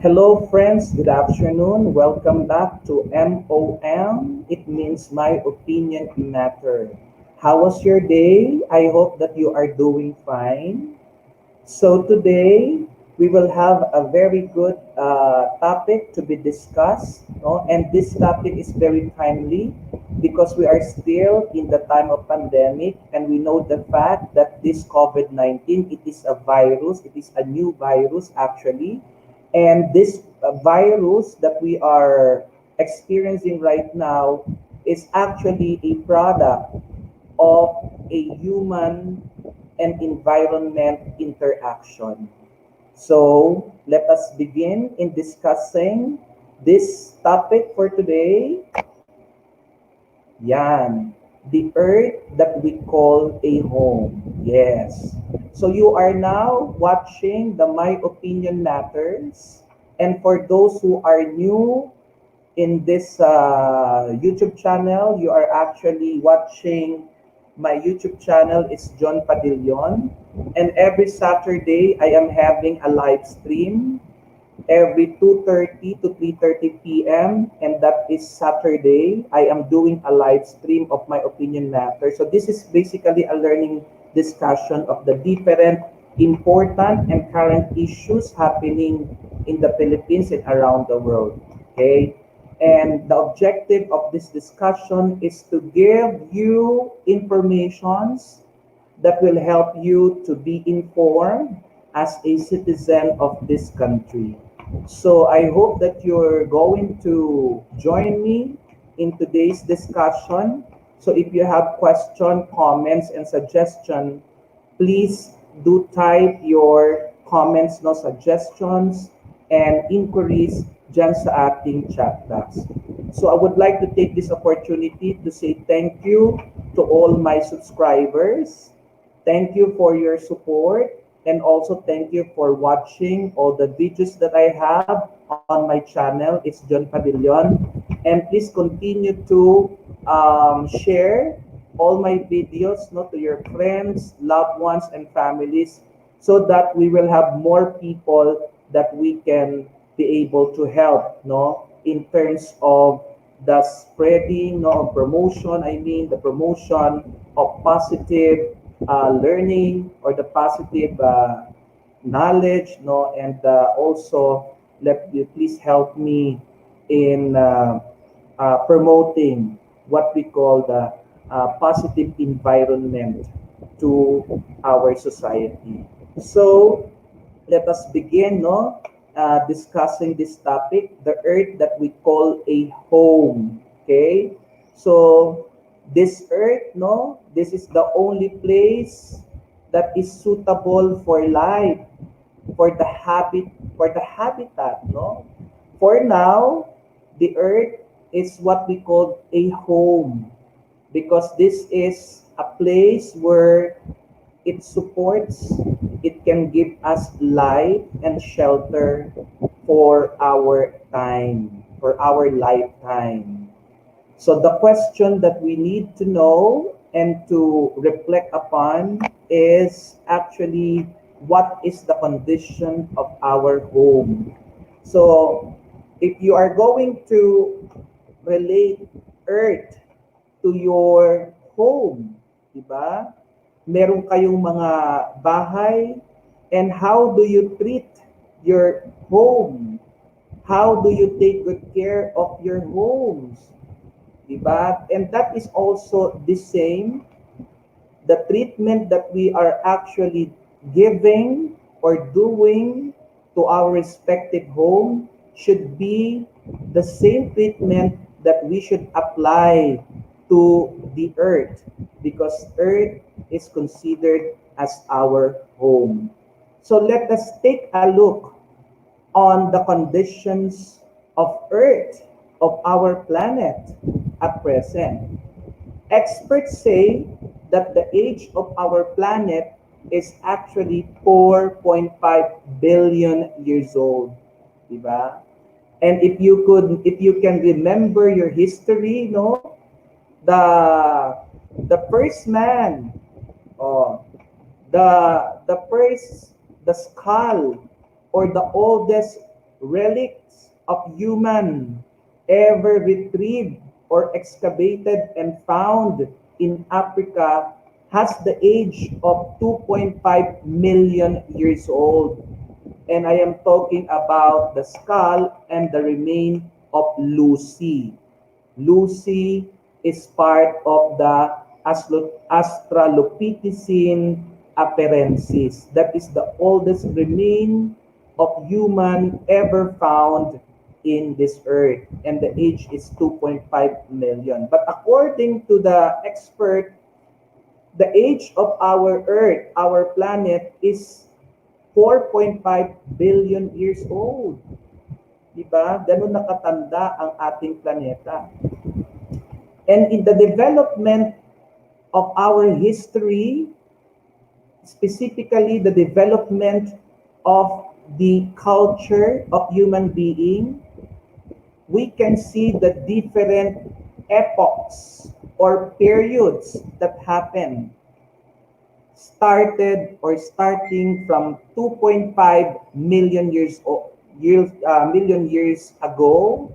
Hello, friends. Good afternoon. Welcome back to MOM. It means My Opinion Matter. How was your day? I hope that you are doing fine. So, today we will have a very good topic to be discussed. No? And this topic is very timely because we are still in the time of pandemic and we know the fact that this COVID-19, it is a virus, it is a new virus actually, and this virus that we are experiencing right now is actually a product of a human and environment interaction. So let us begin in discussing this topic for today. Yan, the earth that we call a home. Yes. So you are now watching the My Opinion Matters. And for those who are new in this YouTube channel, you are actually watching my YouTube channel. It's John Padillon. And every Saturday, I am having a live stream every 2:30 to 3:30 p.m. and that is Saturday. I am doing a live stream of My Opinion Matter. So this is basically a learning discussion of the different important and current issues happening in the Philippines and around the world. Okay? And the objective of this discussion is to give you informations that will help you to be informed as a citizen of this country. So I hope that you're going to join me in today's discussion. So if you have question, comments, and suggestion, please do type your comments, no suggestions, and inquiries dyan sa ating chat box. So I would like to take this opportunity to say thank you to all my subscribers. Thank you for your support and also thank you for watching all the videos that I have on my channel. It's John Padillon. And please continue to share all my videos, no, to your friends, loved ones, and families so that we will have more people that we can be able to help, no, in terms of the spreading, no, promotion, I mean the promotion of positive learning or the positive knowledge, no, and also let you please help me in promoting what we call the positive environment to our society. So let us begin, no, discussing this topic, the earth that we call a home. Okay, so this earth, no, this is the only place that is suitable for life, for the habit, for the habitat, no. For now, the earth is what we call a home because this is a place where it supports, it can give us light and shelter for our time, for our lifetime. So the question that we need to know and to reflect upon is actually what is the condition of our home. So if you are going to relate earth to your home, di ba? Meron kayong mga bahay, and how do you treat your home? How do you take good care of your homes? Diba? And that is also the same, the treatment that we are actually giving or doing to our respective home should be the same treatment that we should apply to the earth because earth is considered as our home. So let us take a look on the conditions of earth, of our planet at present. Experts say that the age of our planet is actually 4.5 billion years old. Diba? And if you can remember your history, no, the first man, oh, the first, the skull or the oldest relics of human ever retrieved or excavated and found in Africa has the age of 2.5 million years old. And I am talking about the skull and the remain of Lucy. Lucy is part of the Australopithecine afarensis. That is the oldest remain of human ever found in this earth, and the age is 2.5 million. But according to the expert, the age of our earth, our planet, is 4.5 billion years old. Diba? Ganun nakatanda ang ating planeta. And in the development of our history, specifically the development of the culture of human being, we can see the different epochs or periods that happen starting from 2.5 million years ago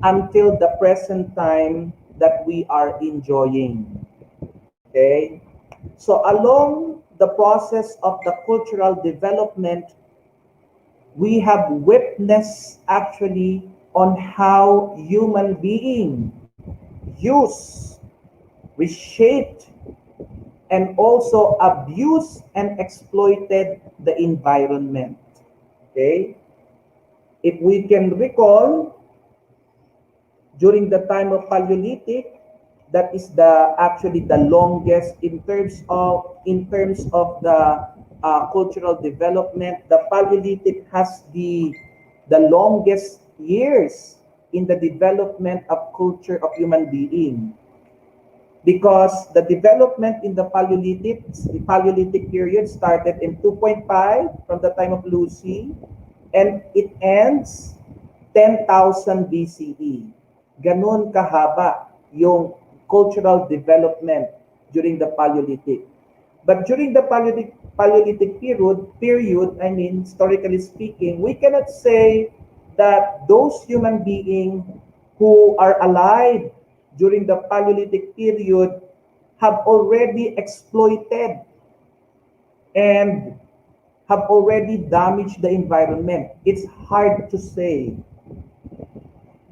until the present time that we are enjoying. Okay? So along the process of the cultural development, we have witnessed actually on how human being use, reshaped, and also abused and exploited the environment. Okay? If we can recall, during the time of Paleolithic, that is actually the longest in terms of the cultural development. The Paleolithic has the longest years in the development of culture of human being, because the development in the Paleolithic period started in 2.5 from the time of Lucy, and it ends 10,000 BCE. Ganon kahaba yung cultural development during the Paleolithic. But during the Paleolithic period, I mean, historically speaking, we cannot say that those human beings who are alive during the Paleolithic period have already exploited and have already damaged the environment. It's hard to say.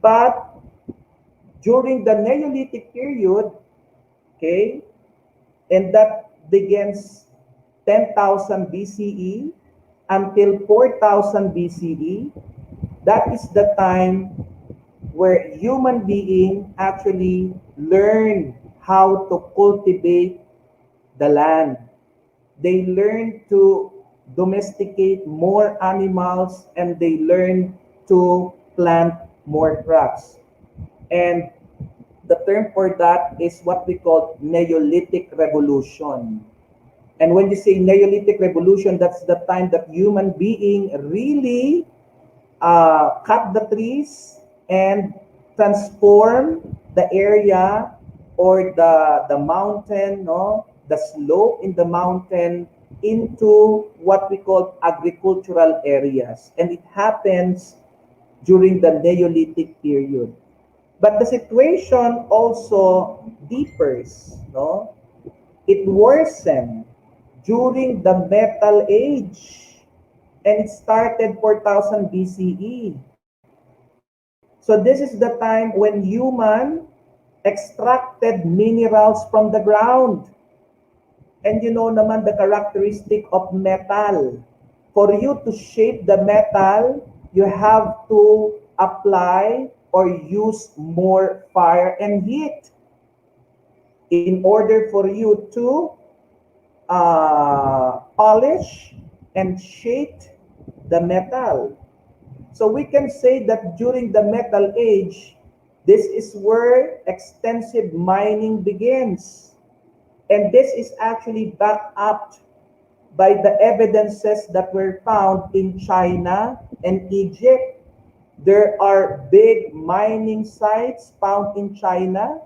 But during the Neolithic period, okay, and that begins 10,000 BCE until 4,000 BCE, that is the time where human beings actually learn how to cultivate the land. They learn to domesticate more animals, and they learn to plant more crops. And the term for that is what we call Neolithic Revolution. And when you say Neolithic Revolution, that's the time that human being really cut the trees and transform the area or the mountain, no, the slope in the mountain into what we call agricultural areas. And it happens during the Neolithic period. But the situation also differs, no? It worsened during the Metal Age, and it started 4000 BCE. So this is the time when human extracted minerals from the ground. And you know naman the characteristic of metal. For you to shape the metal, you have to apply or use more fire and heat in order for you to polish and shape the metal. So we can say that during the Metal Age, this is where extensive mining begins. And this is actually backed up by the evidences that were found in China and Egypt. There are big mining sites found in China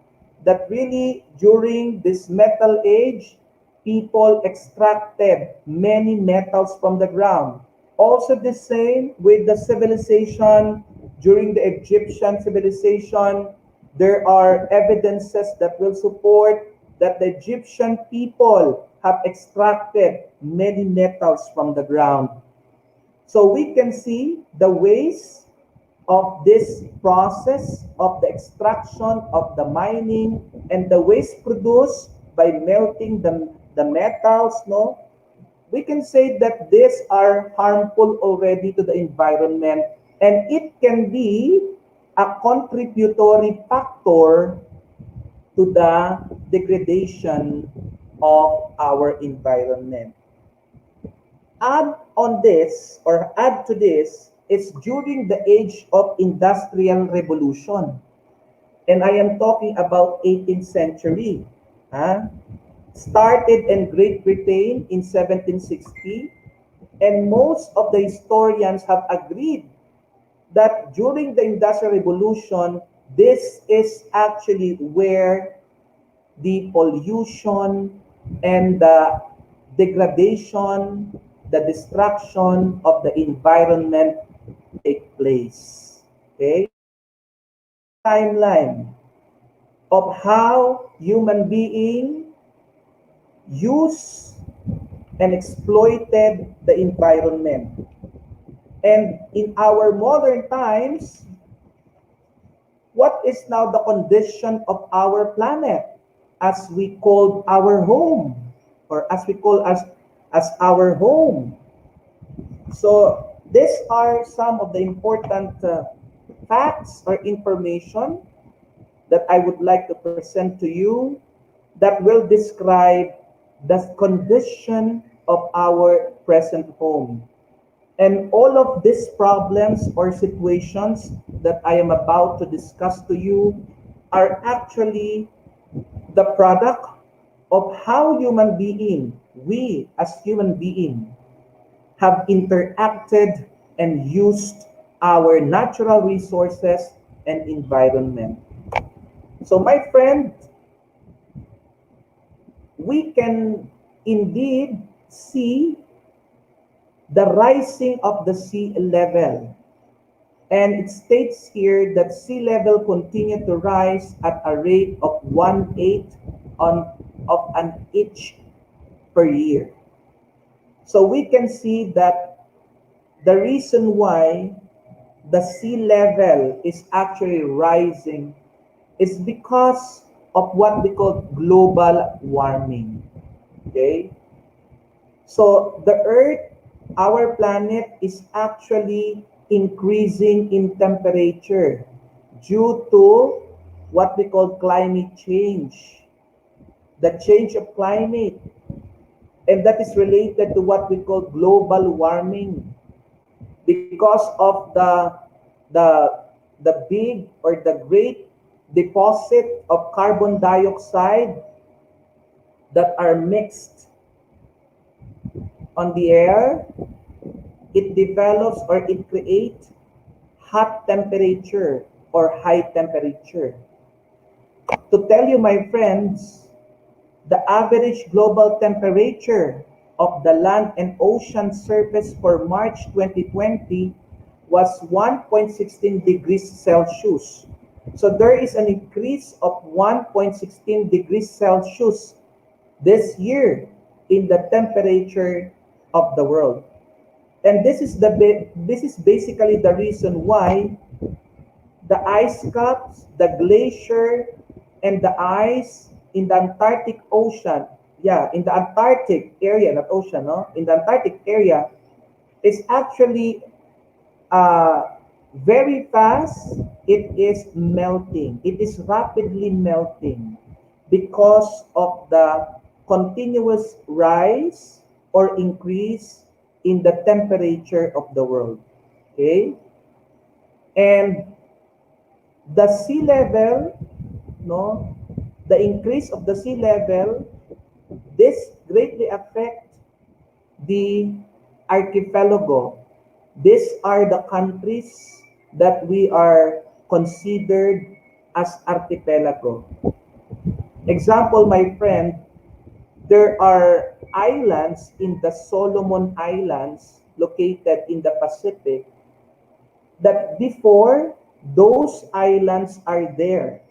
that really, during this Metal Age, people extracted many metals from the ground. Also the same with the civilization. During the Egyptian civilization, there are evidences that will support that the Egyptian people have extracted many metals from the ground. So we can see the ways of this process of the extraction of the mining and the waste produced by melting the metals, no? We can say that these are harmful already to the environment, and it can be a contributory factor to the degradation of our environment. Add on this, or add to this, is during the age of industrial revolution, and I am talking about 18th century. Huh? Started in Great Britain in 1760, and most of the historians have agreed that during the Industrial Revolution, this is actually where the pollution and the degradation, the destruction of the environment take place. Okay? Timeline of how human being use and exploited the environment. And in our modern times, what is now the condition of our planet as we call our home, or as we call as our home? So these are some of the important facts or information that I would like to present to you that will describe the condition of our present home. And all of these problems or situations that I am about to discuss to you are actually the product of how human being, we as human being, have interacted and used our natural resources and environment. So my friend, we can indeed see the rising of the sea level. And it states here that sea level continued to rise at a rate of 1/8 of an inch per year. So we can see that the reason why the sea level is actually rising is because of what we call global warming. Okay? So the Earth, our planet, is actually increasing in temperature due to what we call climate change, the change of climate, and that is related to what we call global warming because of the the big or the great deposit of carbon dioxide that are mixed on the air. It develops or it creates hot temperature or high temperature. To tell you, my friends, the average global temperature of the land and ocean surface for March 2020 was 1.16 degrees Celsius. So there is an increase of 1.16 degrees Celsius this year in the temperature of the world. And this is basically the reason why the ice caps, the glacier, and the ice in the Antarctic Ocean, yeah, in the Antarctic area, not ocean, no, in the Antarctic area, is actually very fast. It is melting. It is rapidly melting because of the continuous rise or increase in the temperature of the world. Okay? And the sea level, no, the increase of the sea level, this greatly affect the archipelago. These are the countries that we are considered as archipelago. Example, my friend, there are islands in the Solomon Islands located in the Pacific, that before those islands are there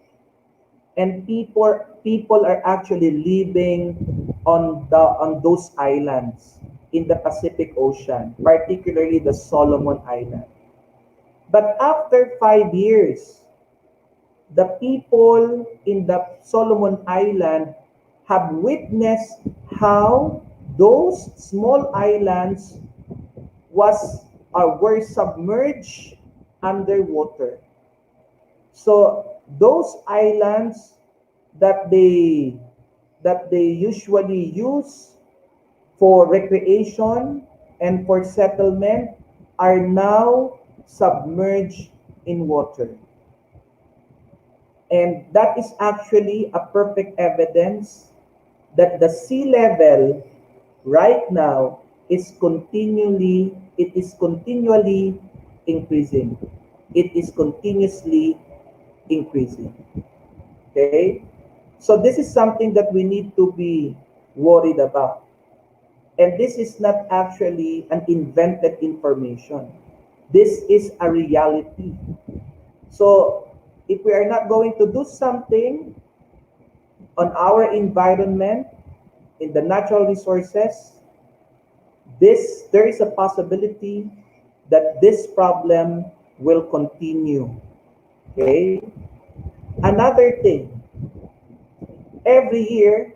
and people are actually living on those islands in the Pacific Ocean, particularly the Solomon Island. But after 5 years, the people in the Solomon Island have witnessed how those small islands was were submerged underwater. So those islands that they usually use for recreation and for settlement are now submerged in water. And that is actually a perfect evidence that the sea level right now it is continually increasing. It is continuously increasing. Okay? So this is something that we need to be worried about. And this is not actually an invented information. This is a reality. So if we are not going to do something on our environment, in the natural resources, there is a possibility that this problem will continue. Okay? Another thing, every year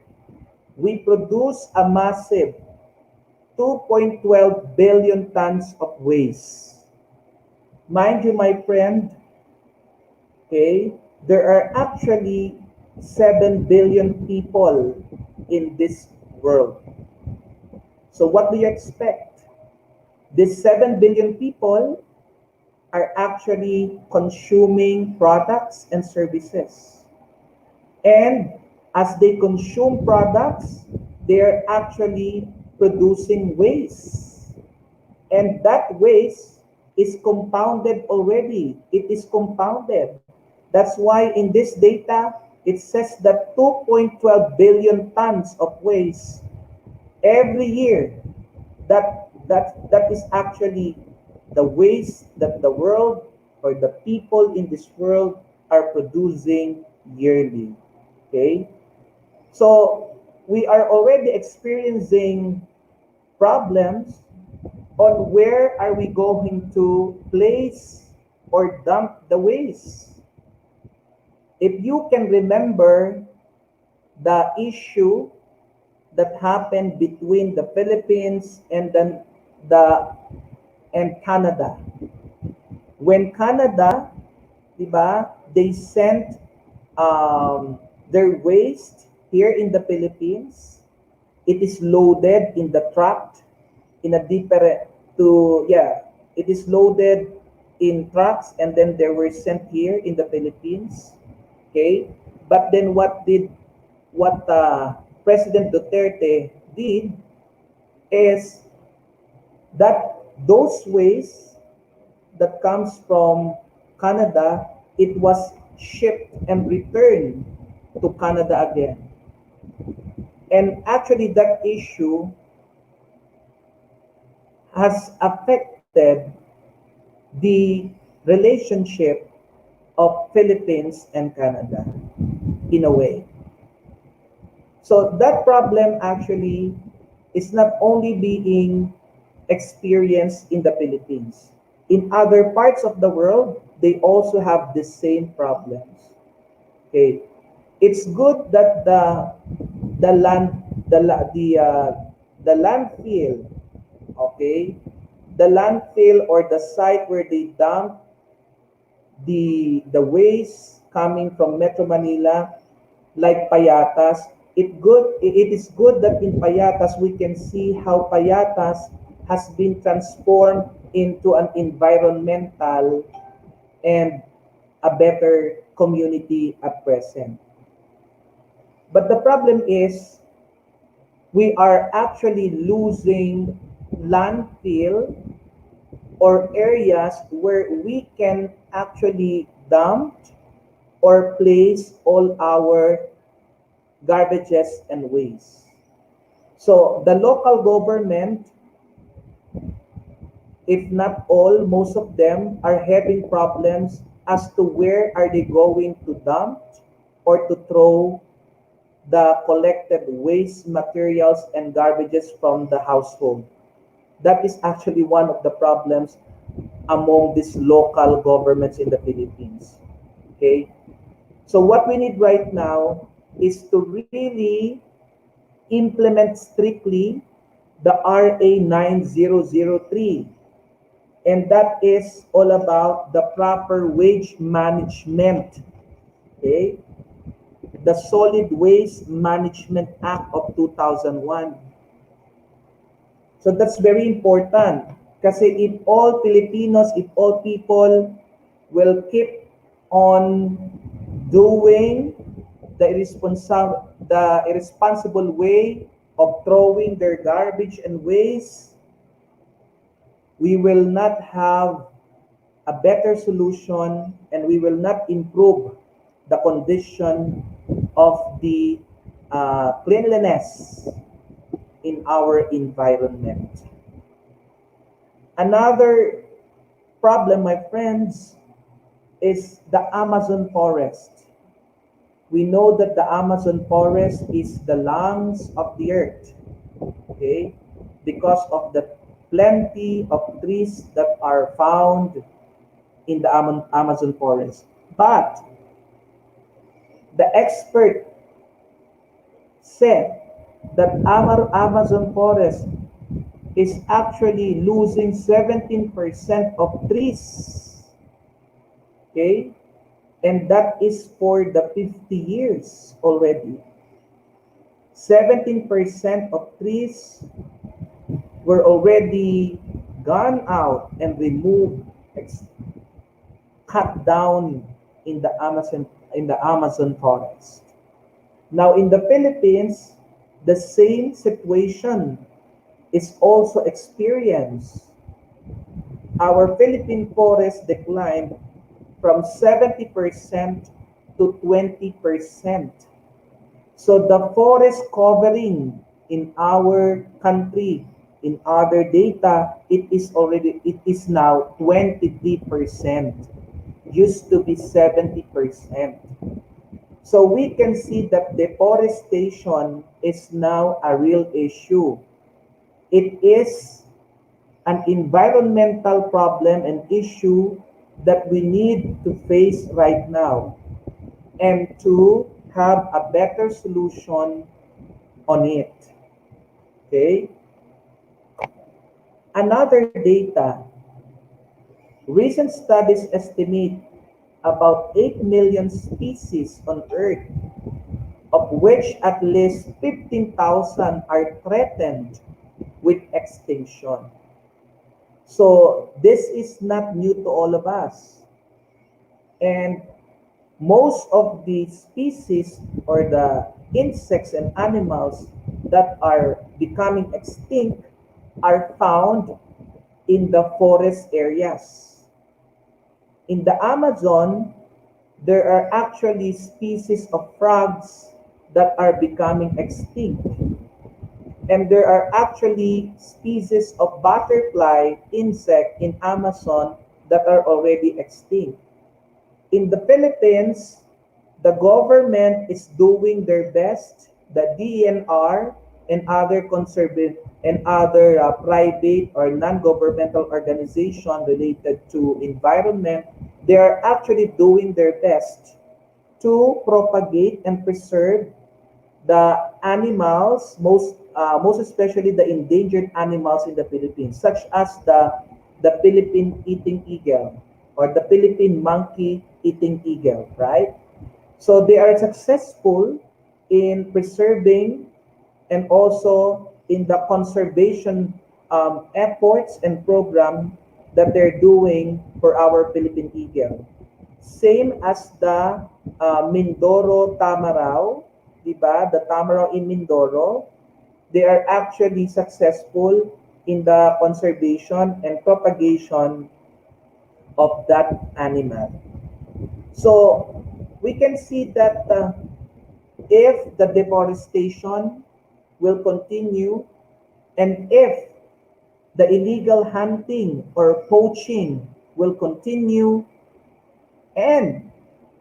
we produce a massive 2.12 billion tons of waste. Mind you, my friend, okay, there are actually 7 billion people in this world. So what do you expect? These 7 billion people are actually consuming products and services. And as they consume products, they are actually producing waste. And that waste is compounded already. It is compounded. That's why in this data, it says that 2.12 billion tons of waste every year. That is actually the waste that the world or the people in this world are producing yearly. Okay? So we are already experiencing problems on where are we going to place or dump the waste. If you can remember the issue that happened between the Philippines and Canada. When Canada, diba, they sent their waste here in the Philippines. It is loaded in the truck in a different it is loaded in trucks and then they were sent here in the Philippines. Okay, but then what President Duterte did is that those waste that comes from Canada, it was shipped and returned to Canada again. And actually that issue has affected the relationship of Philippines and Canada in a way. So that problem actually is not only being experienced in the Philippines. In other parts of the world, they also have the same problems. Okay, it's good that the land the landfill, okay, the landfill or the site where they dump the waste coming from Metro Manila, like Payatas. It is good that in Payatas we can see how Payatas has been transformed into an environmental and a better community at present. But the problem is we are actually losing landfill or areas where we can actually dump or place all our garbages and waste. So the local government if not all, most of them are having problems as to where are they going to dump or to throw the collected waste materials and garbages from the household. That is actually one of the problems among these local governments in the Philippines. Okay? So what we need right now is to really implement strictly the RA 9003. And that is all about the proper wage management. Okay? The Solid Waste Management Act of 2001. So that's very important. Kasi if all Filipinos, if all people will keep on doing the irresponsible way of throwing their garbage and waste, we will not have a better solution and we will not improve the condition of the cleanliness in our environment. Another problem, my friends, is the Amazon forest. We know that the Amazon forest is the lungs of the earth, okay? Because of the plenty of trees that are found in the Amazon forest. But the expert said that our Amazon forest is actually losing 17% of trees. Okay? And that is for the 50 years already. 17% of trees were already gone out and removed, cut down in the Amazon forest. Now in the Philippines, the same situation is also experienced. Our Philippine forest declined from 70% to 20%. So the forest covering in our country, in other data, it is now 23%. Used to be 70%. So we can see that deforestation is now a real issue. It is an environmental problem and issue that we need to face right now and to have a better solution on it. Okay? Another data, recent studies estimate about 8 million species on Earth, of which at least 15,000 are threatened with extinction. So this is not new to all of us. And most of the species or the insects and animals that are becoming extinct are found in the forest areas. In the Amazon, there are actually species of frogs that are becoming extinct. And there are actually species of butterfly insect in Amazon that are already extinct. In the Philippines, the government is doing their best. The DNR and other conservative and other private or non-governmental organization related to environment, they are actually doing their best to propagate and preserve the animals, most especially the endangered animals in the Philippines, such as the Philippine eating eagle or the Philippine monkey eating eagle, right? So they are successful in preserving and also in the conservation efforts and program that they're doing for our Philippine eagle. Same as the Mindoro Tamarao, diba? The Tamarao in Mindoro, they are actually successful in the conservation and propagation of that animal. So we can see that if the deforestation will continue and if The illegal hunting or poaching will continue, and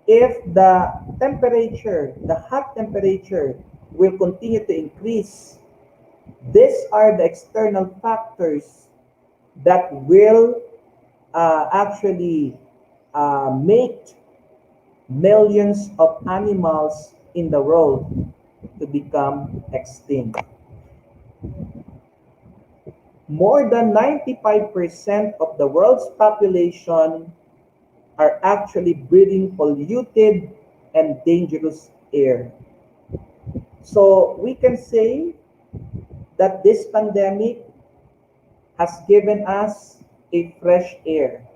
if the temperature, the hot temperature will continue to increase, these are the external factors that will actually make millions of animals in the world to become extinct. More than 95% of the world's population are actually breathing polluted and dangerous air. So we can say that this pandemic has given us a fresh air,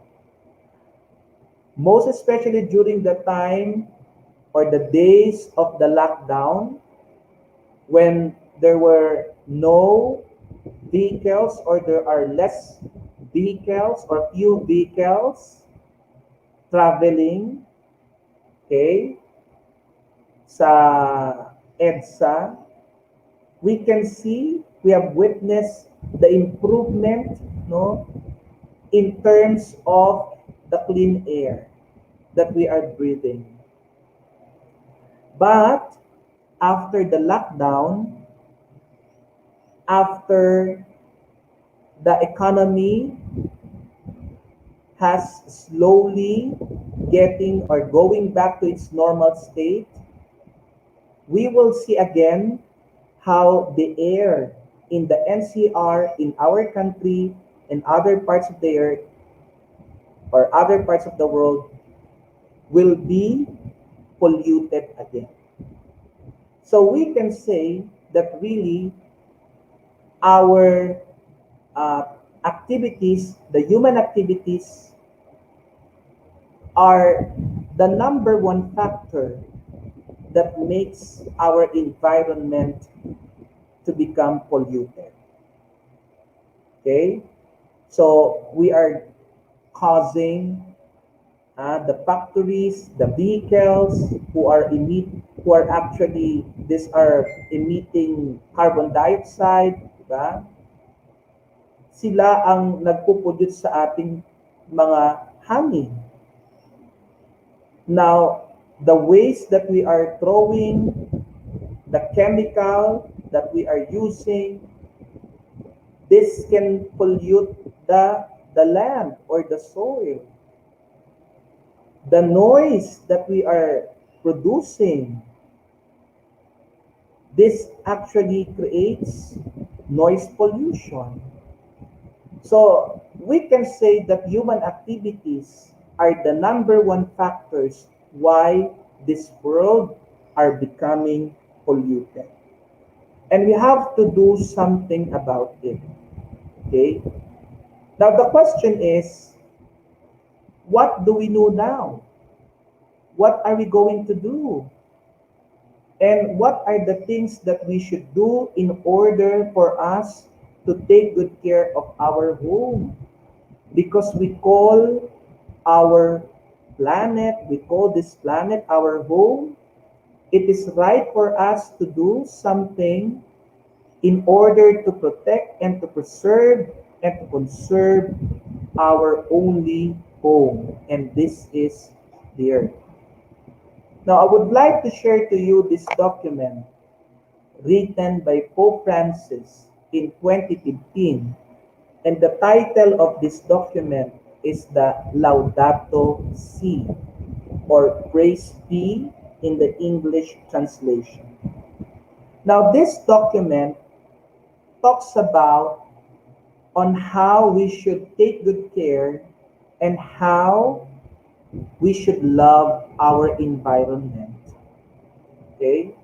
most especially during the time or the days of the lockdown when there were no vehicles or there are less vehicles or few vehicles traveling, okay, sa EDSA. We can see, we have witnessed the improvement, no, in terms of the clean air that we are breathing. But after the lockdown, after the economy has slowly getting or going back to its normal state, we will see again how the air in the NCR, in our country, and other parts of the earth or other parts of the world will be polluted again. So we can say that really our activities, the human activities, are the number one factor that makes our environment to become polluted. Okay? So we are causing the factories, the vehicles who are actually, these are emitting carbon dioxide, diba? Sila ang nagpo-produce sa ating mga hangin. Now, the waste that we are throwing, the chemical that we are using, this can pollute the land or the soil. The noise that we are producing, this actually creates noise pollution. So we can say that human activities are the number one factors why this world are becoming polluted. And we have to do something about it. Okay? Now the question is, what do we know now? What are we going to do? And what are the things that we should do in order for us to take good care of our home? Because we call our planet, we call this planet our home. It is right for us to do something in order to protect and to preserve and to conserve our only home. And this is the earth. Now, I would like to share to you this document written by Pope Francis in 2015. And the title of this document is the Laudato Si, or Praise Be in the English translation. Now, this document talks about on how we should take good care and how we should love our environment. Okay?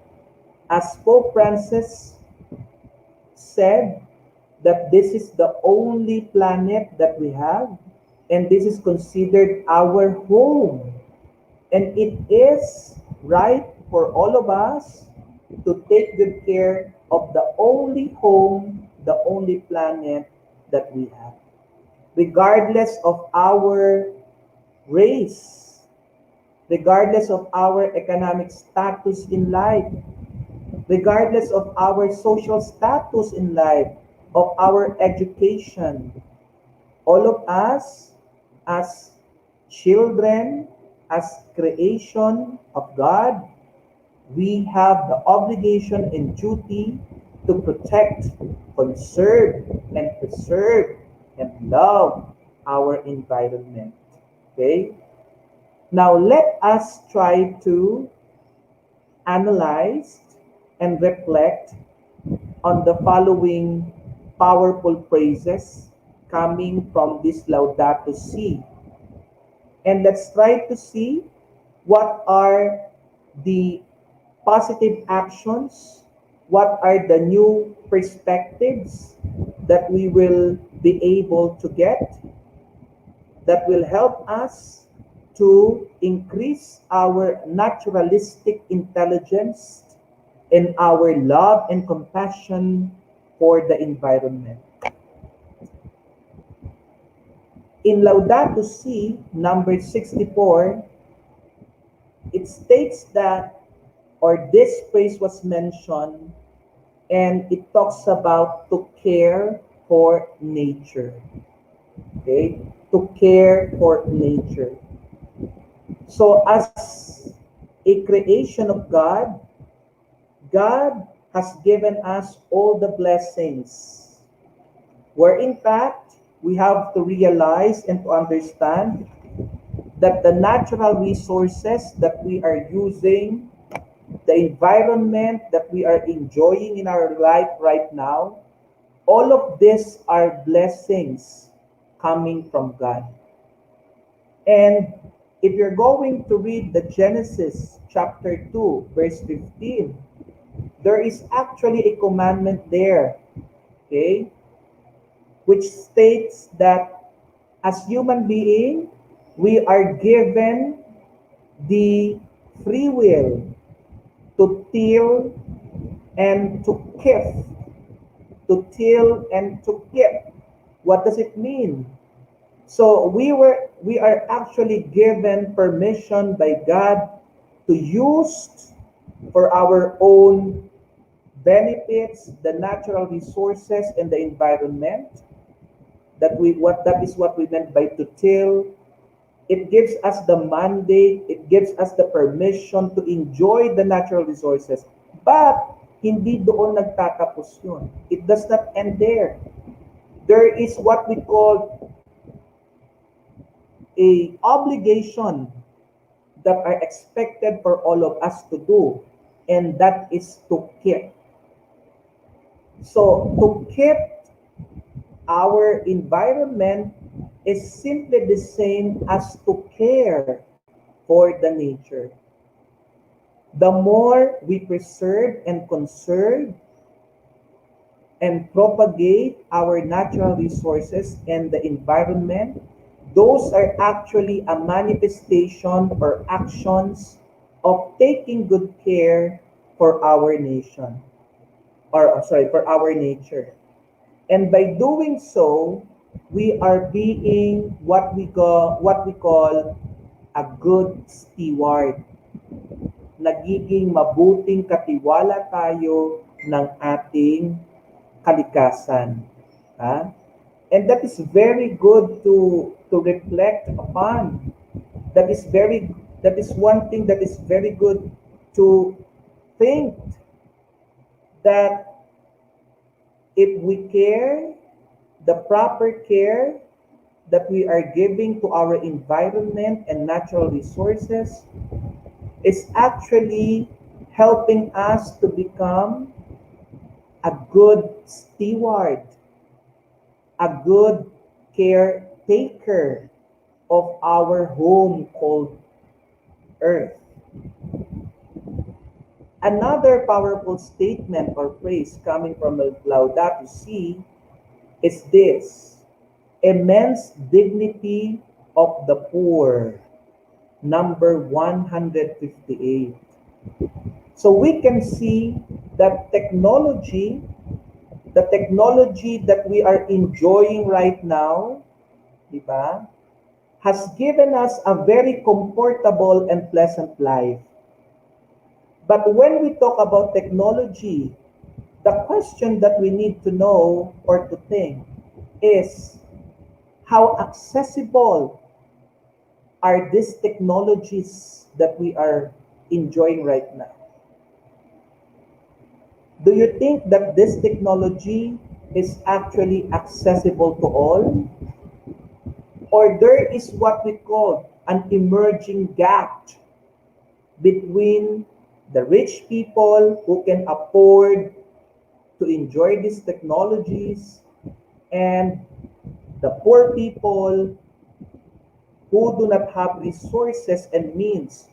As Pope Francis said, that this is the only planet that we have, and this is considered our home. And it is right for all of us to take good care of the only home, the only planet that we have. Regardless of our race, regardless of our economic status in life, regardless of our social status in life, of our education. All of us, as children, as creation of God, we have the obligation and duty to protect, conserve, and preserve and love our environment. Okay? Now let us try to analyze and reflect on the following powerful phrases coming from this Laudato Si. And let's try to see what are the positive actions, what are the new perspectives that we will be able to get that will help us to increase our naturalistic intelligence and our love and compassion for the environment. In Laudato Si, number 64, it states that, or this phrase was mentioned, and it talks about to care for nature. Okay? To care for nature. So, as a creation of God, God has given us all the blessings, where in fact, we have to realize and to understand that the natural resources that we are using, the environment that we are enjoying in our life right now, all of these are blessings coming from God. And if you're going to read the Genesis chapter 2, verse 15, there is actually a commandment there, okay, which states that as human being, we are given the free will to till and to keep. To till and to keep. What does it mean? So we are actually given permission by God to use for our own benefits the natural resources and the environment. That is what we meant by to till. It gives us the mandate, it gives us the permission to enjoy the natural resources. But hindi doon nagtatapos yun. It does not end there. There is what we call a obligation that are expected for all of us to do, and that is to keep. So to keep our environment is simply the same as to care for the nature. The more we preserve and conserve and propagate our natural resources and the environment, those are actually a manifestation or actions of taking good care for our nation, or sorry, for our nature. And by doing so, we are being what we call a good steward. Nagiging mabuting katiwala tayo ng ating kalikasan. Ha? And that is very good to reflect upon. That is one thing that is very good to think, that if we care, the proper care that we are giving to our environment and natural resources is actually helping us to become a good steward, a good caretaker of our home called Earth. Another powerful statement or phrase coming from Laudato Si is this: immense dignity of the poor, number 158. So we can see that the technology that we are enjoying right now, di ba, has given us a very comfortable and pleasant life. But when we talk about technology, The question that we need to know or to think is how accessible are these technologies that we are enjoying right now? Do you think that this technology is actually accessible to all? Or there is what we call an emerging gap between the rich people who can afford to enjoy these technologies and the poor people who do not have resources and means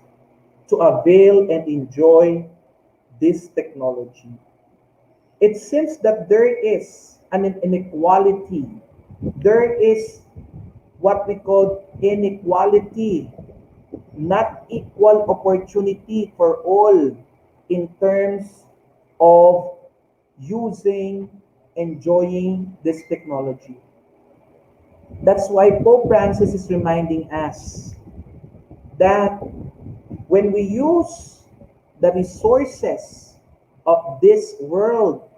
to avail and enjoy this technology? It seems that there is an inequality. There is what we call inequality, not equal opportunity for all in terms of using, enjoying this technology. That's why Pope Francis is reminding us that when we use the resources of this world,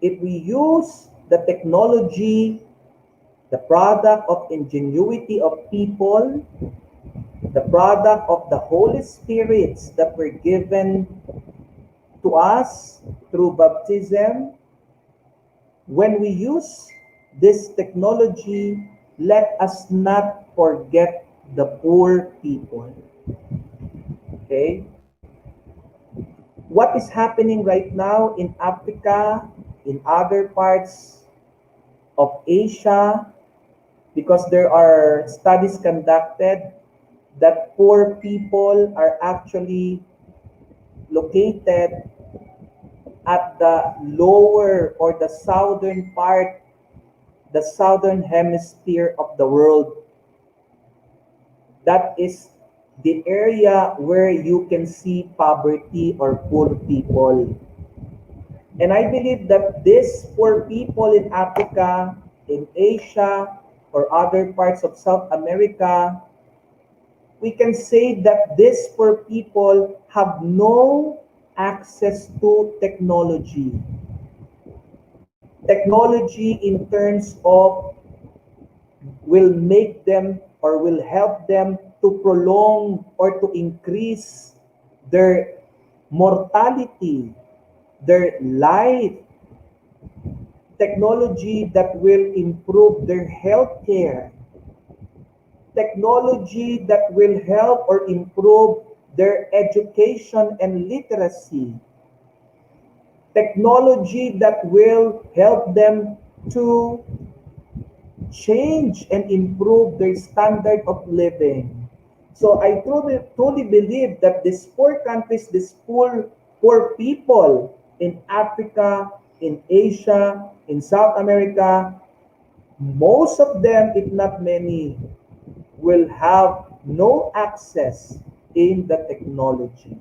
if we use the technology, the product of ingenuity of people, the product of the Holy Spirits that were given to us through baptism, when we use this technology, let us not forget the poor people. Okay? What is happening right now in Africa, in other parts of Asia, because there are studies conducted that poor people are actually located at the lower or the southern part, the southern hemisphere of the world. That is the area where you can see poverty or poor people. And I believe that these poor people in Africa, in Asia, or other parts of South America, we can say that these poor people have no access to technology. Technology in terms of will make them or will help them to prolong or to increase their mortality, their life, technology that will improve their health care, technology that will help or improve their education and literacy, technology that will help them to change and improve their standard of living. So I truly believe that these poor countries, these poor people in Africa, in Asia, in South America, most of them, if not many, will have no access in the technology.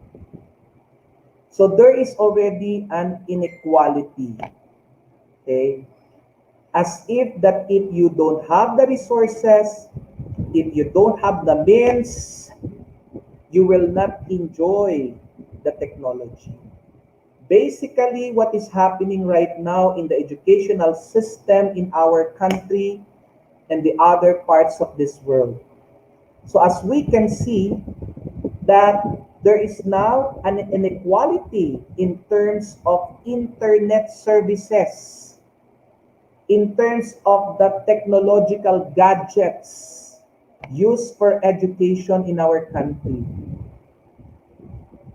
So there is already an inequality. Okay? As if that if you don't have the resources, if you don't have the means, you will not enjoy the technology. Basically, what is happening right now in the educational system in our country and the other parts of this world. So as we can see that there is now an inequality in terms of internet services, in terms of the technological gadgets used for education in our country.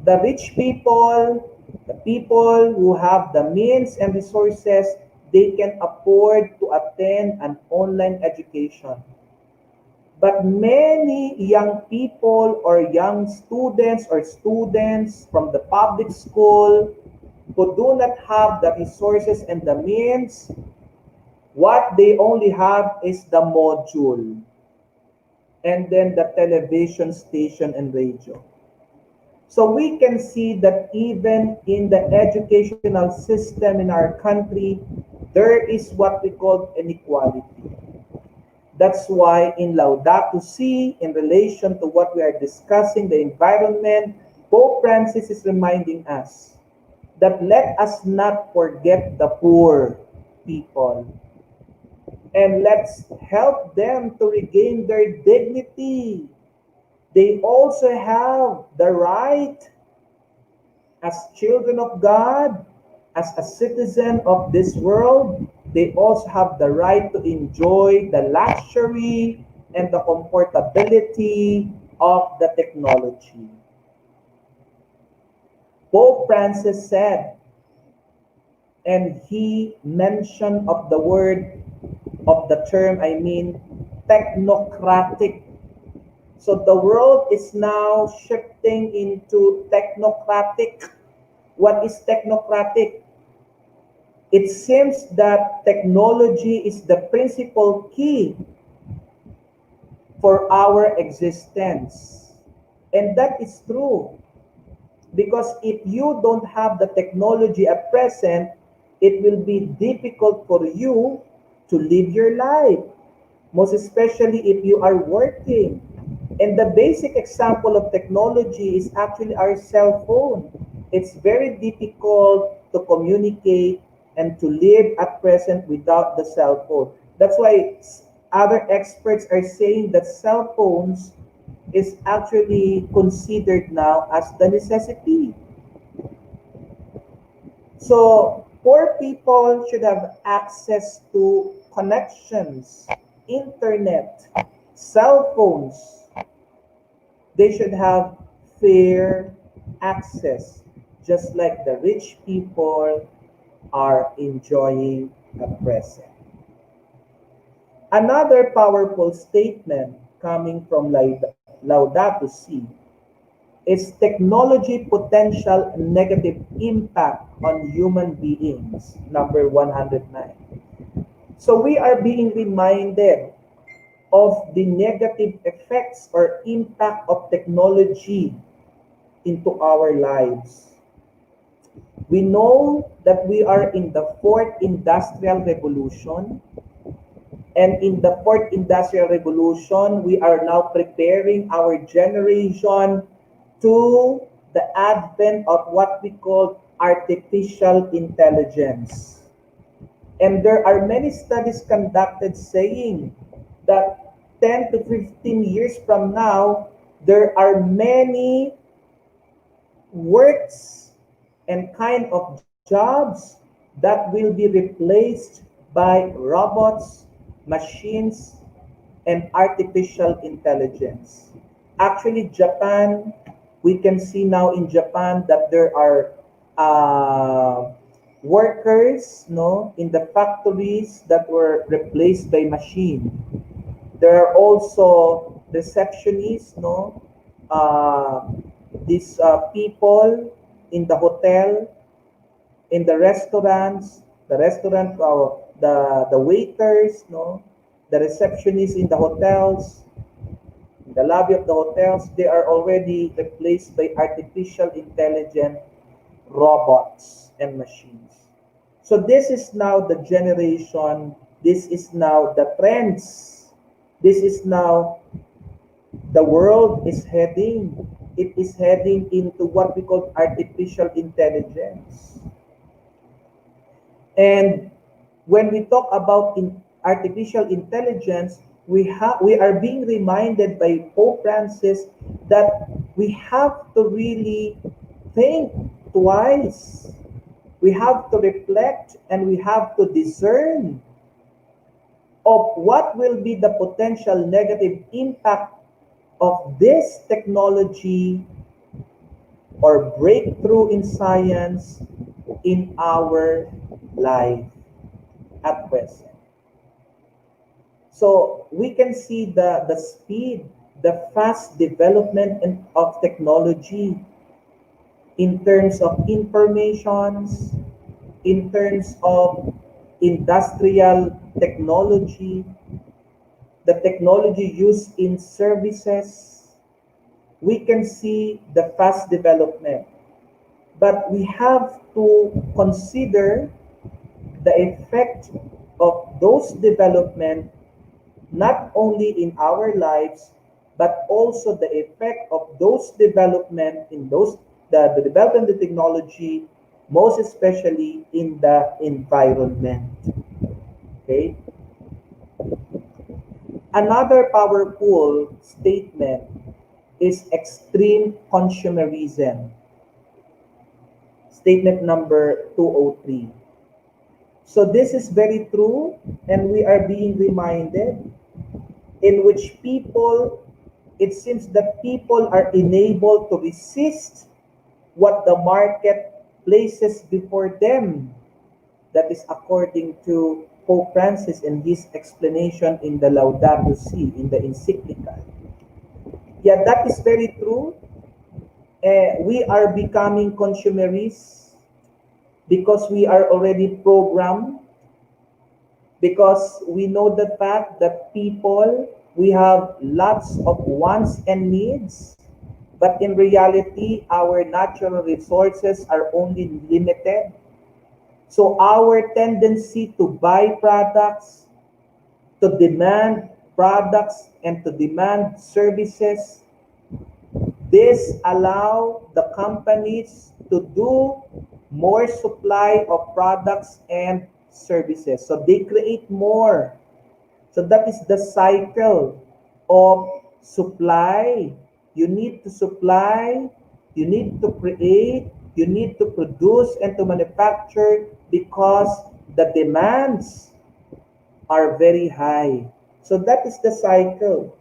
The rich people, the people who have the means and resources, they can afford to attend an online education. But many young people or young students from the public school who do not have the resources and the means, what they only have is the module and then the television station and radio. So we can see that even in the educational system in our country, there is what we call inequality. That's why in Laudato Si, in relation to what we are discussing, the environment, Pope Francis is reminding us that let us not forget the poor people, and let's help them to regain their dignity. They also have the right, as children of God, as a citizen of this world, they also have the right to enjoy the luxury and the comfortability of the technology. Pope Francis said, and he mentioned of the word, of the term, I mean, technocratic. So the world is now shifting into technocratic. What is technocratic? It seems that technology is the principal key for our existence. And that is true. Because if you don't have the technology at present, it will be difficult for you to live your life, most especially if you are working. And the basic example of technology is actually our cell phone. It's very difficult to communicate and to live at present without the cell phone. That's why other experts are saying that cell phones is actually considered now as the necessity. So poor people should have access to connections, internet, cell phones. They should have fair access, just like the rich people are enjoying at present. Another powerful statement coming from Laudato Si is technology potential negative impact on human beings, number 109. So we are being reminded of the negative effects or impact of technology into our lives. We know that we are in the fourth industrial revolution, and in the fourth industrial revolution, we are now preparing our generation to the advent of what we call artificial intelligence. And there are many studies conducted saying that 10 to 15 years from now, there are many works and kind of jobs that will be replaced by robots, machines, and artificial intelligence. Actually, Japan, we can see now in Japan that there are workers, no, in the factories that were replaced by machine. There are also receptionists, no, uh, these people in the hotel, in the restaurants, the waiters, no, the receptionists in the hotels, in the lobby of the hotels, they are already replaced by artificial intelligent robots and machines. So this is now the generation, this is now the trends, this is now the world is heading. It is heading into what we call artificial intelligence. And when we talk about artificial intelligence, we are being reminded by Pope Francis that we have to really think twice. We have to reflect and we have to discern of what will be the potential negative impact of this technology or breakthrough in science in our life at present. So we can see the speed, the fast development of technology in terms of informations, in terms of industrial technology, the technology used in services. We can see the fast development. But we have to consider the effect of those development not only in our lives, but also the effect of those development in the development of the technology most especially in the environment. Okay? Another powerful statement is extreme consumerism. Statement number 203. So this is very true, and we are being reminded in which people, it seems that people are unable to resist what the market places before them. That is according to Pope Francis in his explanation in the Laudato Si, in the encyclical. Yeah, that is very true. We are becoming consumerists because we are already programmed, because we know the fact that people, we have lots of wants and needs, but in reality, our natural resources are only limited. So our tendency to buy products, to demand products, and to demand services, this allow the companies to do more supply of products and services. So they create more. So that is the cycle of supply. You need to supply, you need to create, you need to produce and to manufacture because the demands are very high. So that is the cycle.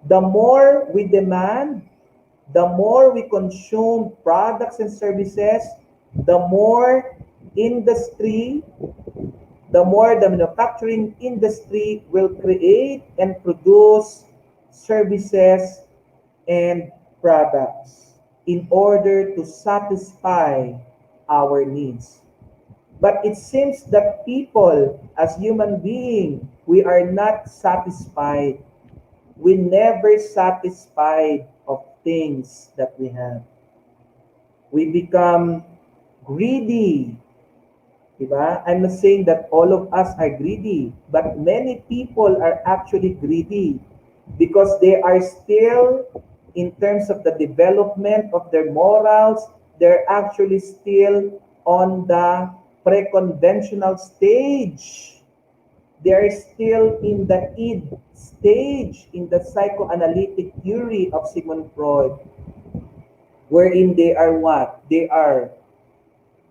The more we demand, the more we consume products and services, the more industry, the more the manufacturing industry will create and produce services and products in order to satisfy our needs. But it seems that people, as human beings, we are not satisfied. We never satisfied of things that we have. We become greedy. Diba? I'm not saying that all of us are greedy, but many people are actually greedy because they are still, in terms of the development of their morals, they're actually still on the pre-conventional stage. They are still in the id stage, in the psychoanalytic theory of Sigmund Freud, wherein they are what? They are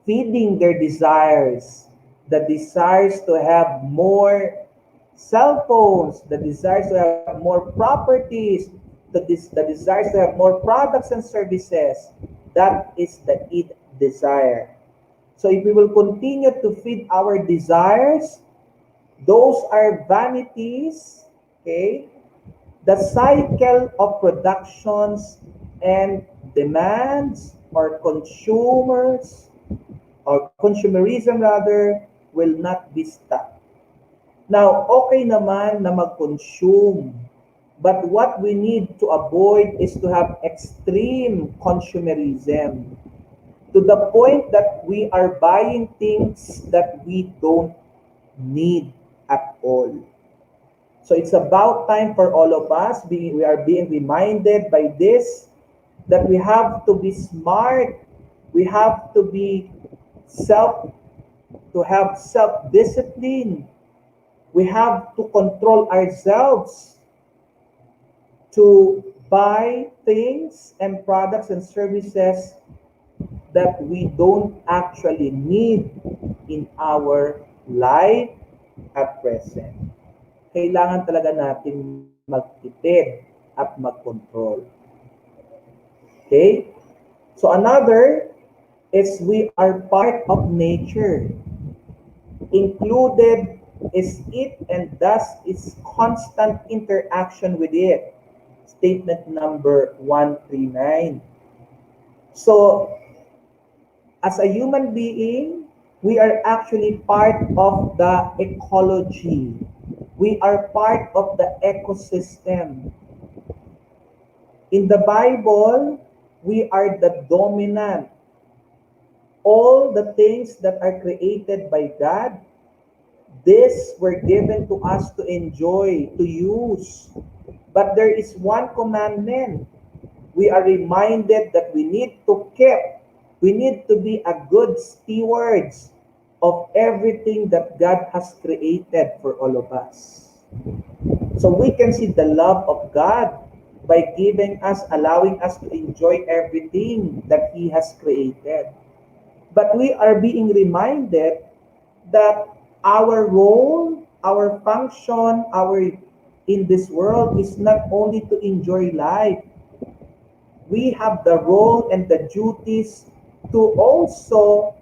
feeding their desires, the desires to have more cell phones, the desires to have more properties, the desires to have more products and services. That is the id desire. So if we will continue to feed our desires, those are vanities, okay? The cycle of productions and demands or consumers or consumerism rather will not be stopped. Now, okay naman na mag-consume, but what we need to avoid is to have extreme consumerism to the point that we are buying things that we don't need at all. So it's about time for all of us, we are being reminded by this that we have to be smart, we have to be self, to have self-discipline, we have to control ourselves to buy things and products and services that we don't actually need in our life at present. Kailangan talaga natin magtipid at magkontrol. Okay? So another is we are part of nature. Included is it and thus its constant interaction with it. Statement number 139. So, as a human being, we are actually part of the ecology. We are part of the ecosystem. In the Bible, we are the dominant. All the things that are created by God, these were given to us to enjoy, to use. But there is one commandment. We are reminded that we need to keep, We need to be a good stewards of everything that God has created for all of us. So we can see the love of God by giving us, allowing us to enjoy everything that He has created. But we are being reminded that our role, our function, our in this world is not only to enjoy life. We have the role and the duties to also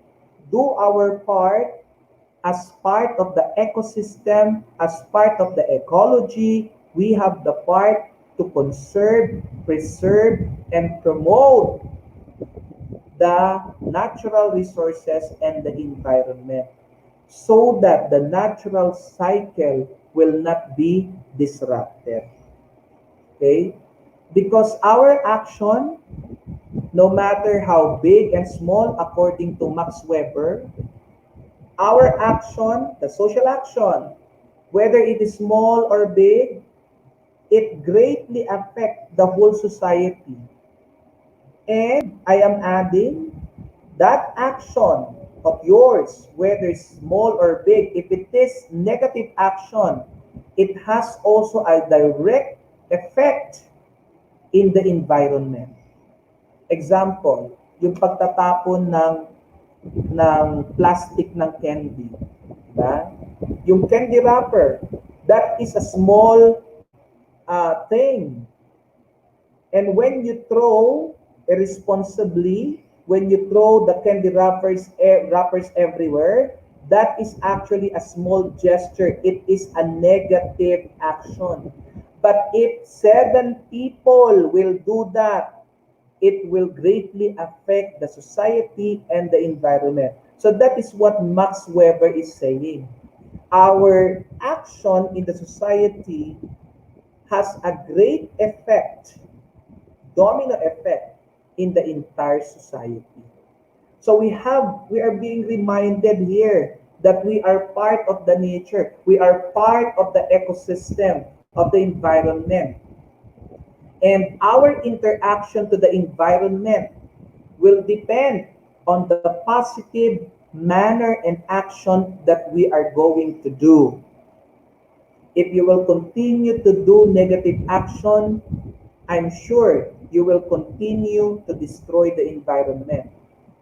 do our part as part of the ecosystem, as part of the ecology. We have the part to conserve, preserve, and promote the natural resources and the environment so that the natural cycle will not be disrupted. Okay? Because our action, no matter how big and small, according to Max Weber, our action, the social action, whether it is small or big, it greatly affects the whole society. And I am adding that action of yours, whether small or big, if it is negative action, it has also a direct effect in the environment. Example, yung pagtatapon ng plastic ng candy. Diba? Yung candy wrapper, that is a small thing. And when you throw irresponsibly, when you throw the candy wrappers everywhere, that is actually a small gesture. It is a negative action. But if 7 people will do that, it will greatly affect the society and the environment. So that is what Max Weber is saying. Our action in the society has a great effect, domino effect, in the entire society. So we are being reminded here that we are part of the nature. We are part of the ecosystem of the environment. And our interaction to the environment will depend on the positive manner and action that we are going to do. If you will continue to do negative action, I'm sure you will continue to destroy the environment.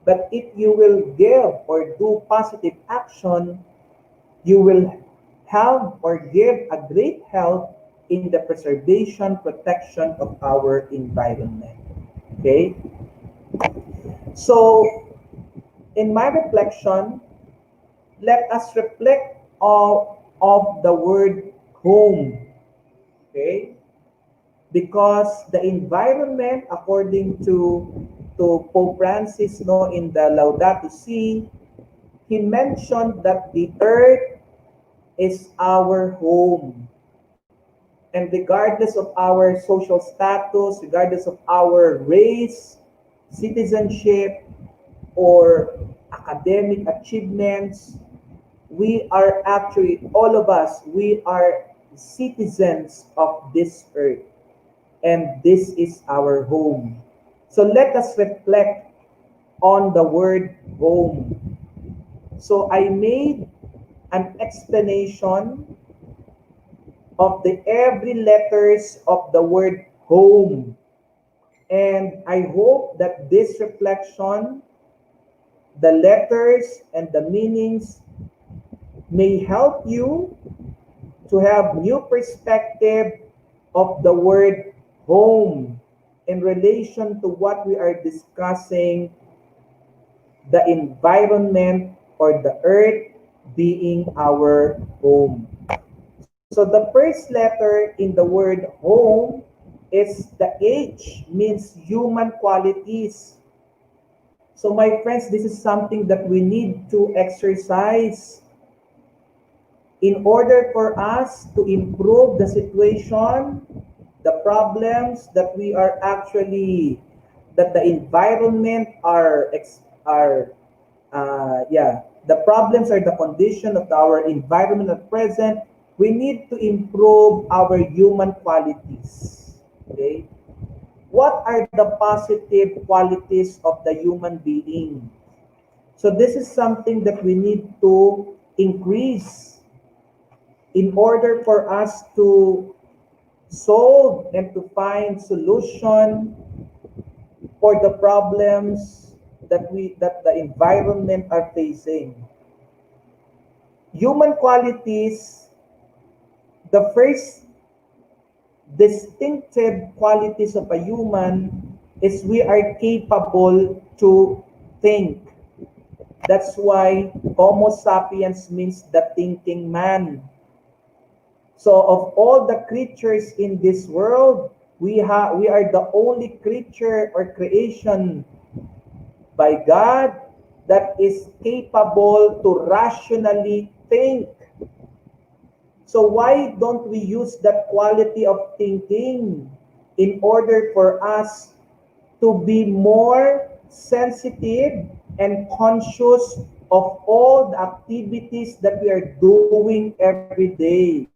But if you will give or do positive action, you will have or give a great help in the preservation, protection of our environment. Okay? So, in my reflection, let us reflect of the word home. Okay? Because the environment, according to Pope Francis, no, in the Laudato Si, he mentioned that the earth is our home. And regardless of our social status, regardless of our race, citizenship, or academic achievements, we are actually, all of us, we are citizens of this earth. And this is our home. So let us reflect on the word home. So I made an explanation of the every letters of the word home. And I hope that this reflection, the letters and the meanings may help you to have new perspective of the word home in relation to what we are discussing, the environment or the earth being our home. So the first letter in the word home is the H, means human qualities. So my friends, this is something that we need to exercise in order for us to improve the situation, the problems that we are actually, that the environment the problems are the condition of our environment at present. We need to improve our human qualities. Okay? What are the positive qualities of the human being? So this is something that we need to increase in order for us to solve and to find solution for the problems that the environment are facing. Human qualities, the first distinctive qualities of a human is we are capable to think. That's why Homo sapiens means the thinking man. So of all the creatures in this world, we are the only creature or creation by God that is capable to rationally think. So why don't we use that quality of thinking in order for us to be more sensitive and conscious of all the activities that we are doing every day?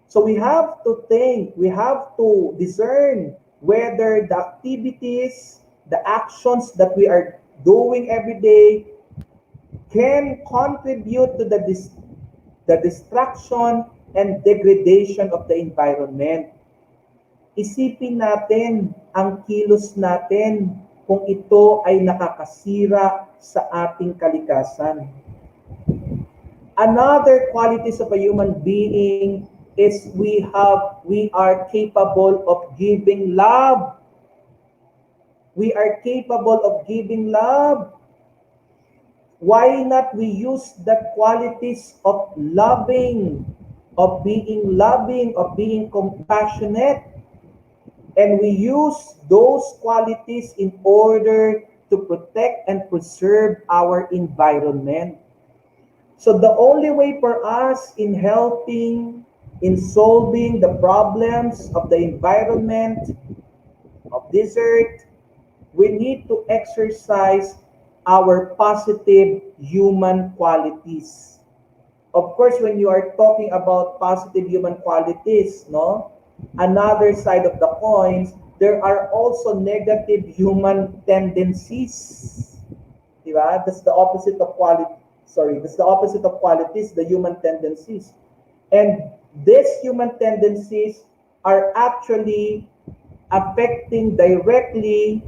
So we have to think, we have to discern whether the activities, the actions that we are doing every day can contribute to the destruction and degradation of the environment. Isipin natin ang kilos natin kung ito ay nakakasira sa ating kalikasan. Another qualities of a human being is we are capable of giving love. We are capable of giving love. Why not we use the qualities of loving, of being compassionate, and we use those qualities in order to protect and preserve our environment. So the only way for us in helping, in solving the problems of the environment, of this earth, we need to exercise our positive human qualities. Of course, when you are talking about positive human qualities, no, another side of the coins, there are also negative human tendencies. Diba? That's the opposite of quality. Sorry, that's the opposite of qualities, the human tendencies. And these human tendencies are actually affecting directly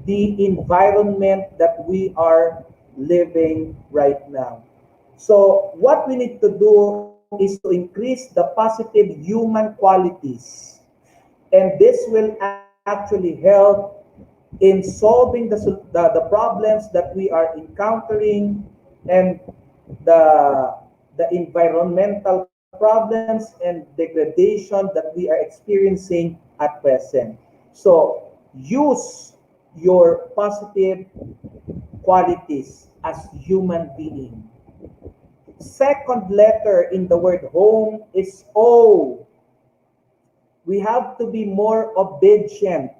the environment that we are living right now. So what we need to do is to increase the positive human qualities. And this will actually help in solving the problems that we are encountering and the environmental problems and degradation that we are experiencing at present. So use your positive qualities as human being. Second letter in the word home is O. We have to be more obedient.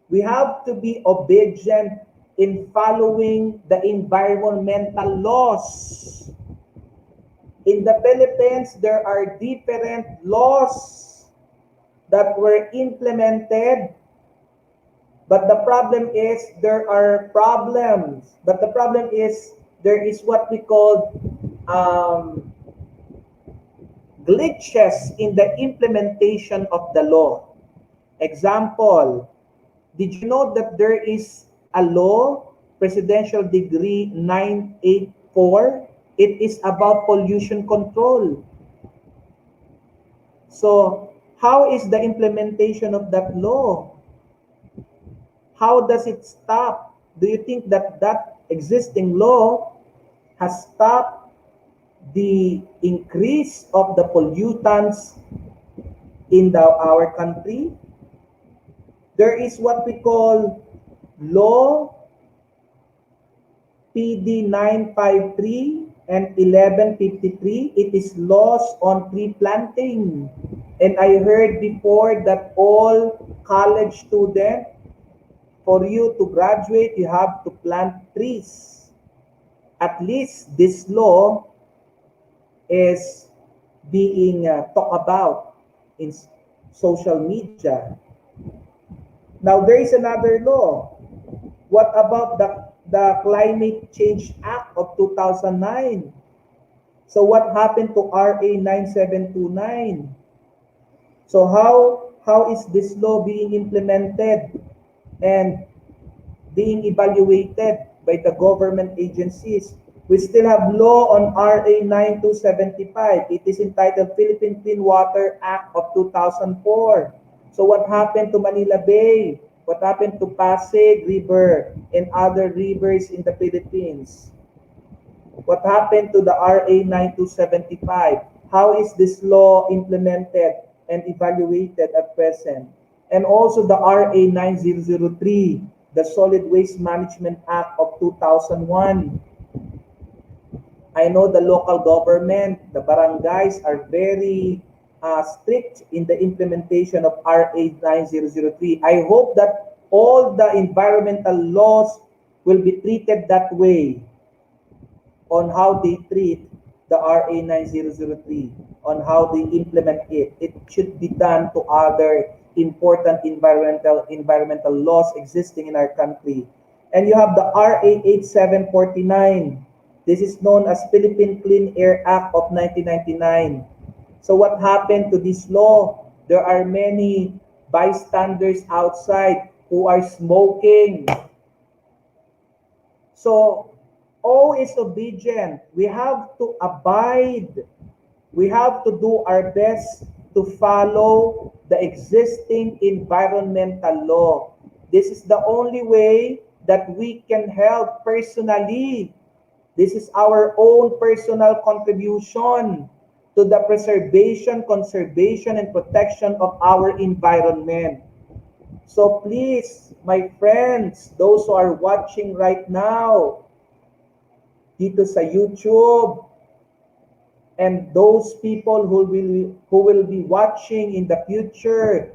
We have to be obedient in following the environmental laws. In the Philippines, there are different laws that were implemented, but the problem is there are problems. But the problem is there is what we call glitches in the implementation of the law. Example, did you know that there is a law, Presidential Decree 984? It is about pollution control. So, how is the implementation of that law? How does it stop? Do you think that that existing law has stopped the increase of the pollutants in our country? There is what we call Law PD 953 and 1153. It is laws on tree planting. And I heard before that all college students, for you to graduate, you have to plant trees. At least this law is being talked about in social media. Now, there is another law. What about the Climate Change Act of 2009? So what happened to RA 9729? So how is this law being implemented and being evaluated by the government agencies? We still have law on RA 9275. It is entitled Philippine Clean Water Act of 2004. So what happened to Manila Bay? What happened to Pasig River and other rivers in the Philippines? What happened to the RA 9275? How is this law implemented and evaluated at present? And also the RA 9003, the Solid Waste Management Act of 2001. I know the local government, the barangays are very strict in the implementation of RA 9003. I hope that all the environmental laws will be treated that way on how they treat the RA 9003, on how they implement it. It should be done to other important environmental laws existing in our country. And you have the RA 8749. This is known as Philippine Clean Air Act of 1999. So what happened to this law? There are many bystanders outside who are smoking. So all is obedient. We have to abide. We have to do our best to follow the existing environmental law. This is the only way that we can help personally. This is our own personal contribution to the preservation, conservation, and protection of our environment. So please, my friends, those who are watching right now, dito sa YouTube, and those people who will be watching in the future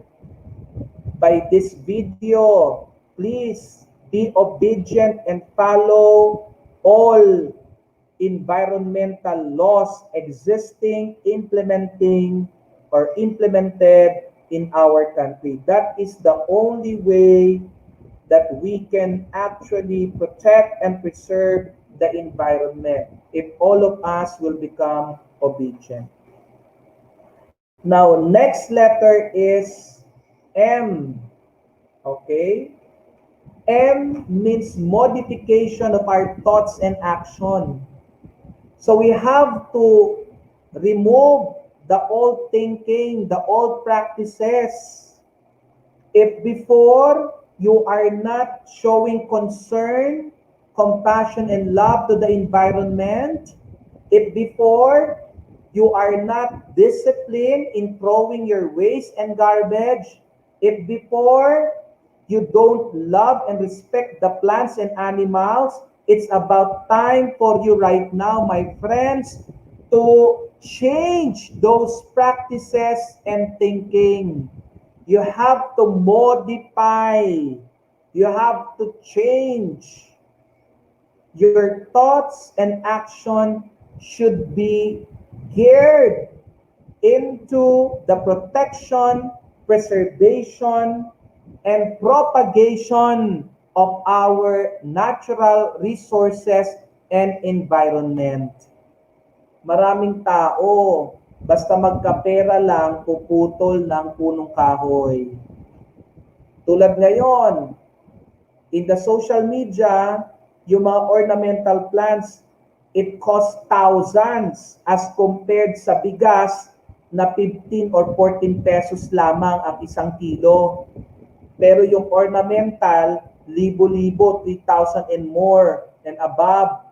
by this video, please be obedient and follow all environmental laws existing, implemented in our country. That is the only way that we can actually protect and preserve the environment, if all of us will become obedient. Now, next letter is M. Okay? M means modification of our thoughts and action. So we have to remove the old thinking, the old practices. If before you are not showing concern, compassion, and love to the environment, if before you are not disciplined in throwing your waste and garbage, if before you don't love and respect the plants and animals, it's about time for you right now, my friends, to change those practices and thinking. You have to modify. You have to change. Your thoughts and action should be geared into the protection, preservation, and propagation of our natural resources and environment. Maraming tao, basta magkapera lang, puputol ng punong kahoy. Tulad ngayon, in the social media, yung mga ornamental plants, it costs thousands as compared sa bigas na 15 or 14 pesos lamang ang isang kilo. Pero yung ornamental, libo-libo, 3,000 and more and above.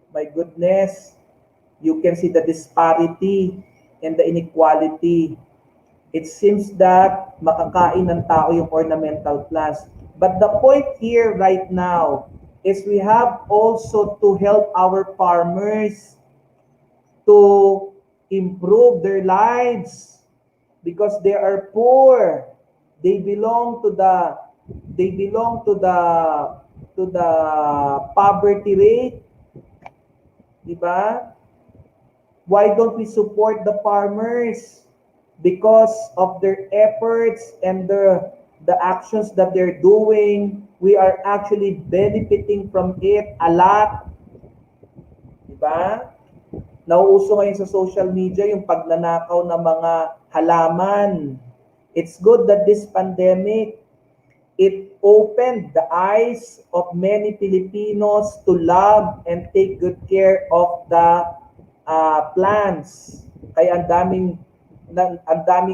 My goodness, you can see the disparity and the inequality. It seems that makakain ng tao yung ornamental plants. But the point here right now is we have also to help our farmers to improve their lives because they are poor. They belong to the poverty rate. Diba? Why don't we support the farmers? Because of their efforts and the actions that they're doing, we are actually benefiting from it a lot. Diba? Nauuso ngayon sa social media yung pagnanakaw ng mga halaman. It's good that this pandemic, it opened the eyes of many Filipinos to love and take good care of the plants. Kaya ang daming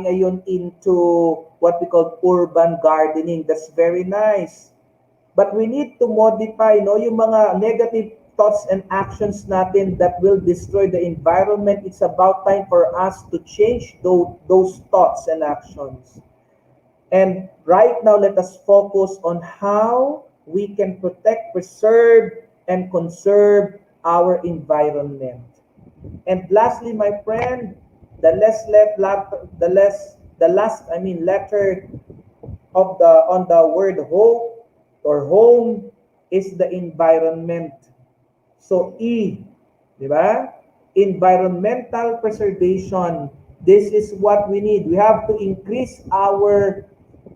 ngayon into what we call urban gardening. That's very nice. But we need to modify, no, yung mga negative thoughts and actions natin that will destroy the environment. It's about time for us to change those thoughts and actions. And right now, let us focus on how we can protect, preserve, and conserve our environment. And lastly, my friend, the last letter of on the word hope or home is the environment. So E, di ba? Environmental preservation. This is what we need. We have to increase our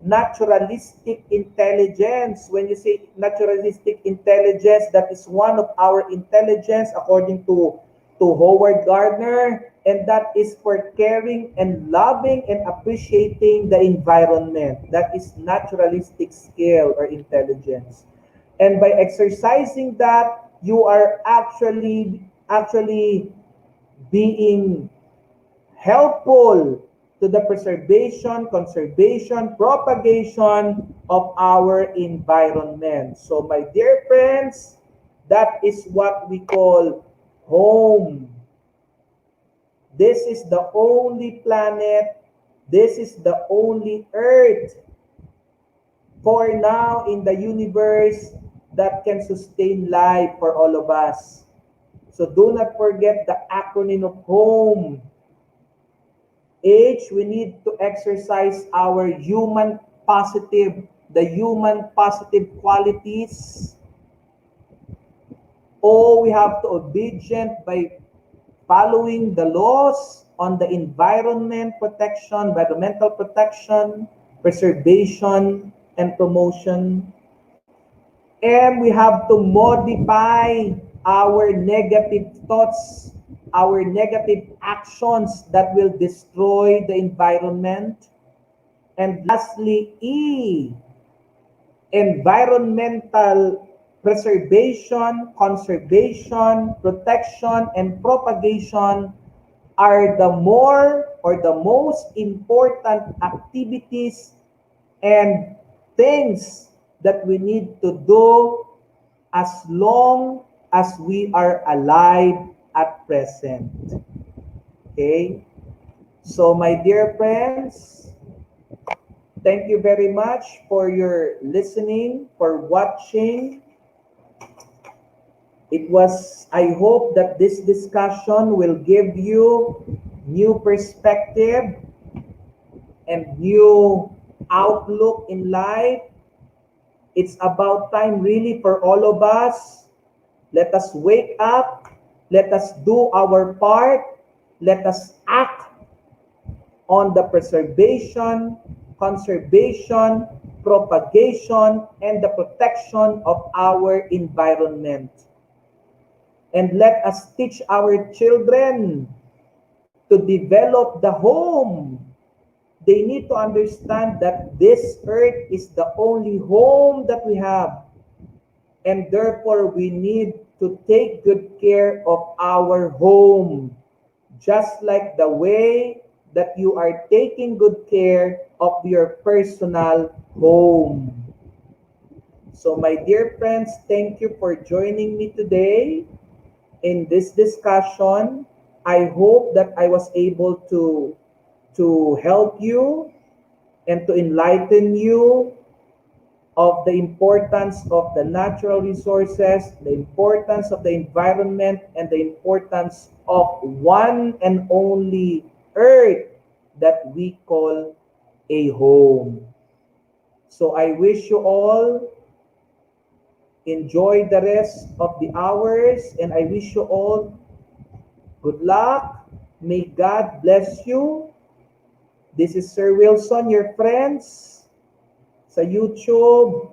naturalistic intelligence. When you say naturalistic intelligence, that is one of our intelligence according to Howard Gardner, and that is for caring and loving and appreciating the environment. That is naturalistic skill or intelligence. And by exercising that, you are actually being helpful to the preservation, conservation, propagation of our environment. So my dear friends, that is what we call home. This is the only planet, this is the only earth for now in the universe that can sustain life for all of us. So do not forget the acronym of home. H, we need to exercise our the human positive qualities. O, we have to obedient by following the laws on the environmental protection, preservation, and promotion. And we have to modify our negative thoughts, our negative actions that will destroy the environment. And lastly, E, environmental preservation, conservation, protection, and propagation are the most important activities and things that we need to do as long as we are alive at present. Okay? So my dear friends, thank you very much for your listening, for watching. I hope that this discussion will give you new perspective and new outlook in life. It's about time really for all of us. Let us wake up. Let us do our part. Let us act on the preservation, conservation, propagation, and the protection of our environment. And let us teach our children to develop the home. They need to understand that this earth is the only home that we have. And therefore, we need to take good care of our home. Just like the way that you are taking good care of your personal home. So my dear friends, thank you for joining me today in this discussion. I hope that I was able to help you and to enlighten you of the importance of the natural resources, the importance of the environment, and the importance of one and only earth that we call a home. So I wish you all enjoy the rest of the hours, and I wish you all good luck. May God bless you. This is Sir Wilson, your friends, sa YouTube,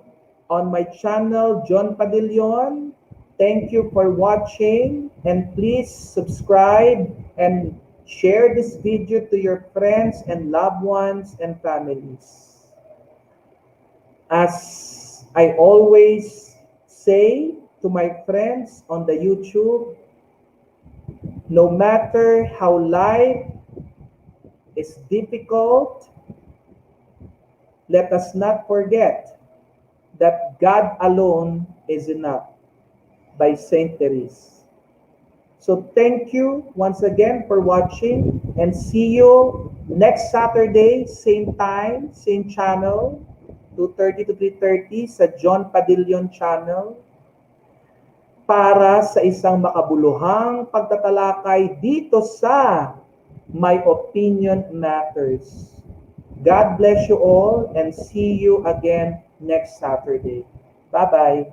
on my channel, John Padillon. Thank you for watching, and please subscribe and share this video to your friends and loved ones and families. As I always say to my friends on the YouTube, no matter how life is difficult, let us not forget that God alone is enough, by Saint Therese. So thank you once again for watching, and see you next Saturday, same time, same channel, 2:30 to 3:30 sa John Padillon channel, para sa isang makabuluhang pagtatalakay dito sa My Opinion Matters. God bless you all, and see you again next Saturday. Bye-bye.